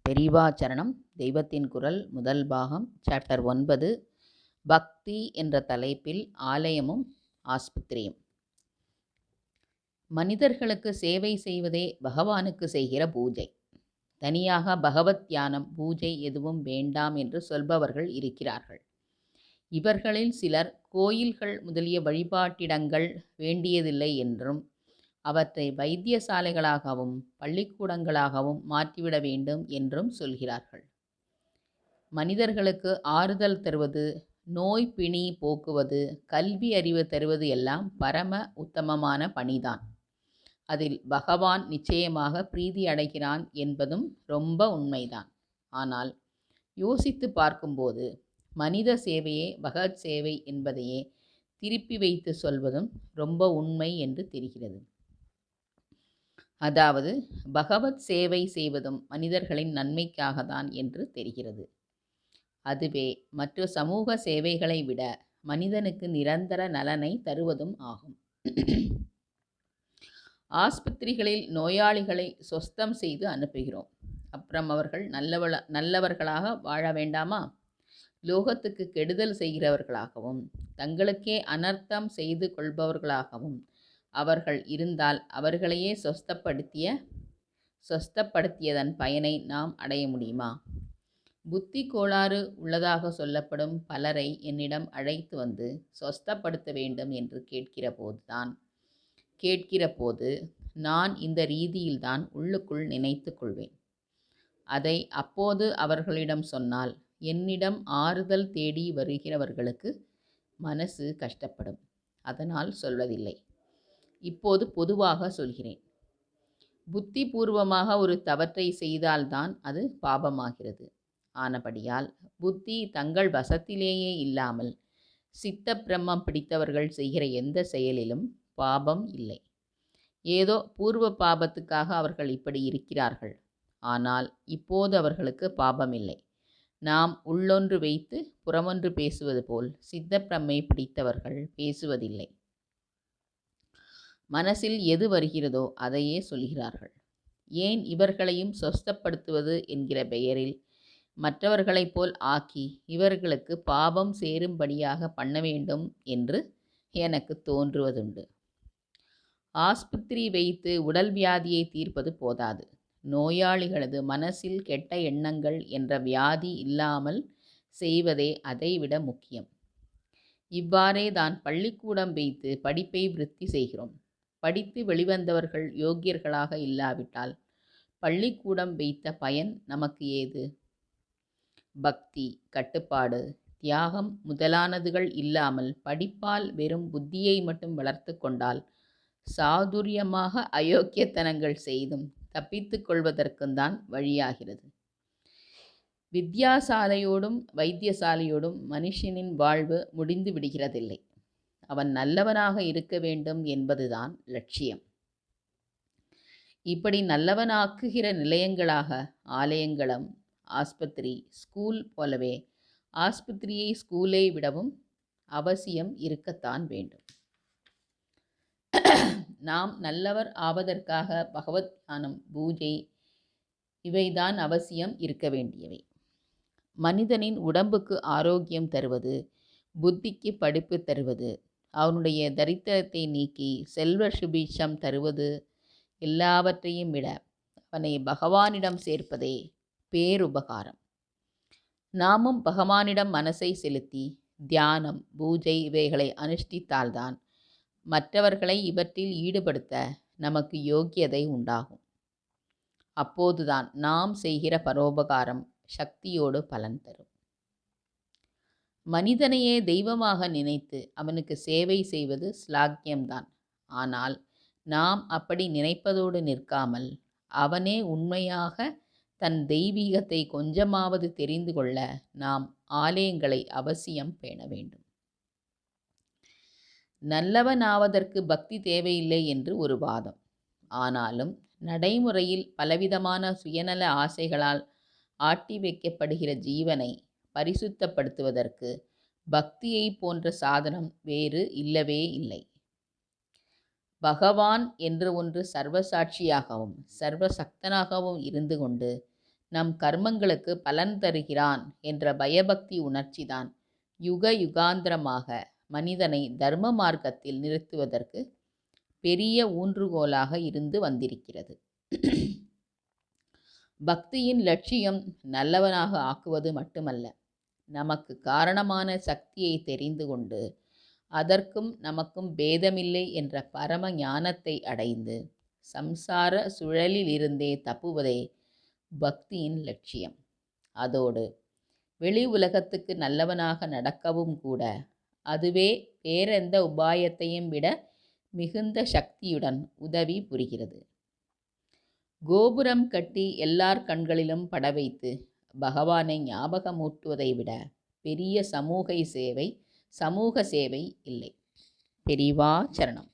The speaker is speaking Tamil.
பெரியவாச்சரணம் தெய்வத்தின் குரல் முதல் பாகம் சாப்டர் 9 பக்தி என்ற தலைப்பில் ஆலயமும் ஆஸ்பத்திரியும். மனிதர்களுக்கு சேவை செய்வதே பகவானுக்கு செய்கிற பூஜை. தனியாக பகவத் தியானம் பூஜை எதுவும் வேண்டாம் என்று சொல்பவர்கள் இருக்கிறார்கள். இவர்களில் சிலர் கோயில்கள் முதலிய வழிபாட்டிடங்கள் வேண்டியதில்லை என்றும் அவற்றை வைத்தியசாலைகளாகவும் பள்ளிக்கூடங்களாகவும் மாற்றிவிட வேண்டும் என்றும் சொல்கிறார்கள். மனிதர்களுக்கு ஆறுதல் தருவது, நோய் பிணி போக்குவது, கல்வி அறிவு தருவது எல்லாம் பரம உத்தமமான பணிதான். அதில் பகவான் நிச்சயமாக பிரீதி அடைகிறான் என்பதும் ரொம்ப உண்மைதான். ஆனால் யோசித்து பார்க்கும்போது மனித சேவையே பகவத் சேவை என்பதையே திருப்பி வைத்து சொல்வதும் ரொம்ப உண்மை என்று தெரிகிறது. அதாவது பகவத் சேவை செய்வதும் மனிதர்களின் நன்மைக்காகத்தான் என்று தெரிகிறது. அதுவே மற்ற சமூக சேவைகளை விட மனிதனுக்கு நிரந்தர நலனை தருவதும் ஆகும். ஆஸ்பத்திரிகளில் நோயாளிகளை சொஸ்தம் செய்து அனுப்புகிறோம். அப்புறம் அவர்கள் நல்லவர்களாக வாழ வேண்டாமா? லோகத்துக்கு கெடுதல் செய்கிறவர்களாகவும் தங்களுக்கே அனர்த்தம் செய்து கொள்பவர்களாகவும் அவர்கள் இருந்தால் அவர்களையே சொஸ்தப்படுத்தியதன் பயனை நாம் அடைய முடியுமா? புத்தி கோளாறு உள்ளதாக சொல்லப்படும் பலரை என்னிடம் அழைத்து வந்து சொஸ்தப்படுத்த வேண்டும் என்று கேட்கிற போது நான் இந்த ரீதியில்தான் உள்ளுக்குள் நினைத்து கொள்வேன். அதை அப்போது அவர்களிடம் சொன்னால் என்னிடம் ஆறுதல் தேடி வருகிறவர்களுக்கு மனசு கஷ்டப்படும். அதனால் சொல்வதில்லை. இப்போது பொதுவாக சொல்கிறேன். புத்தி பூர்வமாக ஒரு தவற்றை செய்தால்தான் அது பாபமாகிறது. ஆனபடியால் புத்தி தங்கள் வசத்திலேயே இல்லாமல் சித்த பிரம்மம் பிடித்தவர்கள் செய்கிற எந்த செயலிலும் பாபம் இல்லை. ஏதோ பூர்வ பாபத்துக்காக அவர்கள் இப்படி இருக்கிறார்கள். ஆனால் இப்போது அவர்களுக்கு பாபம் இல்லை. நாம் உள்ளொன்று வைத்து புறமொன்று பேசுவது போல் சித்த பிரம்மை பிடித்தவர்கள் பேசுவதில்லை. மனசில் எது வருகிறதோ அதையே சொல்கிறார்கள். ஏன் இவர்களையும் சொஸ்தப்படுத்துவது என்கிற பெயரில் மற்றவர்களைப் போல் ஆக்கி இவர்களுக்கு பாபம் சேரும்படியாக பண்ண வேண்டும் என்று எனக்கு தோன்றுவதுண்டு. ஆஸ்பத்திரி வைத்து உடல் வியாதியை தீர்ப்பது போதாது. நோயாளிகளது மனசில் கெட்ட எண்ணங்கள் என்ற வியாதி இல்லாமல் செய்வதே அதைவிட முக்கியம். இவ்வாறே தான் பள்ளிக்கூடம் வைத்து படிப்பை விருத்தி செய்கிறோம். படித்து வெளிவந்தவர்கள் யோக்கியர்களாக இல்லாவிட்டால் பள்ளிக்கூடம் வைத்த பயன் நமக்கு ஏது? பக்தி, கட்டுப்பாடு, தியாகம் முதலானதுகள் இல்லாமல் படிப்பால் வெறும் புத்தியை மட்டும் வளர்த்து கொண்டால் சாதுரியமாக அயோக்கியத்தனங்கள் செய்தும் தப்பித்து கொள்வதற்குந்தான் வழியாகிறது. வித்யாசாலையோடும் வைத்தியசாலையோடும் மனுஷனின் வாழ்வு முடிந்து விடுகிறதில்லை. அவன் நல்லவனாக இருக்க வேண்டும் என்பதுதான் லட்சியம். இப்படி நல்லவனாக்குகிற நிலையங்களாக ஆலயங்களும் ஆஸ்பத்திரி, ஸ்கூல் போலவே ஆஸ்பத்திரியை ஸ்கூலை விடவும் அவசியம் இருக்கத்தான் வேண்டும். நாம் நல்லவர் ஆவதற்காக பகவத் தியானம், பூஜை இவைதான் அவசியம் இருக்க வேண்டியவை. மனிதனின் உடம்புக்கு ஆரோக்கியம் தருவது, புத்திக்கு படிப்பு தருவது, அவனுடைய தரித்திரத்தை நீக்கி செல்வ சுபீட்சம் தருவது எல்லாவற்றையும் விட அவனை பகவானிடம் சேர்ப்பதே பேருபகாரம். நாமும் பகவானிடம் மனசை செலுத்தி தியானம், பூஜை இவைகளை அனுஷ்டித்தால்தான் மற்றவர்களை இவற்றில் ஈடுபடுத்த நமக்கு யோக்கியதை உண்டாகும். அப்போதுதான் நாம் செய்கிற பரோபகாரம் சக்தியோடு பலன் தரும். மனிதனையே தெய்வமாக நினைத்து அவனுக்கு சேவை செய்வது ஸ்லாக்கியம்தான். ஆனால் நாம் அப்படி நினைப்பதோடு நிற்காமல் அவனே உண்மையாக தன் தெய்வீகத்தை கொஞ்சமாவது தெரிந்து கொள்ள நாம் ஆலயங்களை அவசியம் பேண வேண்டும். நல்லவனாவதற்கு பக்தி தேவையில்லை என்று ஒரு வாதம். ஆனாலும் நடைமுறையில் பலவிதமான சுயநல ஆசைகளால் ஆட்டி வைக்கப்படுகிற ஜீவனை பரிசுத்தப்படுத்துவதற்கு பக்தியை போன்ற சாதனம் வேறு இல்லவே இல்லை. பகவான் என்று ஒன்று சர்வசாட்சியாகவும் சர்வசக்தனாகவும் இருந்து கொண்டு நம் கர்மங்களுக்கு பலன் தருகிறான் என்ற பயபக்தி உணர்ச்சிதான் யுக யுகாந்திரமாக மனிதனை தர்ம மார்க்கத்தில் நிறுத்துவதற்கு பெரிய ஊன்றுகோலாக இருந்து வந்திருக்கிறது. பக்தியின் லட்சியம் நல்லவனாக ஆக்குவது மட்டுமல்ல, நமக்கு காரணமான சக்தியை தெரிந்து கொண்டு அதற்கும் நமக்கும் பேதமில்லை என்ற பரம ஞானத்தை அடைந்து சம்சார சுழலிலிருந்தே தப்புவதே பக்தியின் லட்சியம். அதோடு வெளி உலகத்துக்கு நல்லவனாக நடக்கவும் கூட அதுவே வேறெந்த உபாயத்தையும் விட மிகுந்த சக்தியுடன் உதவி புரிகிறது. கோபுரம் கட்டி எல்லார் கண்களிலும் பட வைத்து பகவானை ஞாபகமூட்டுவதை விட பெரிய சமூக சேவை இல்லை. பெரிவா சரணம்.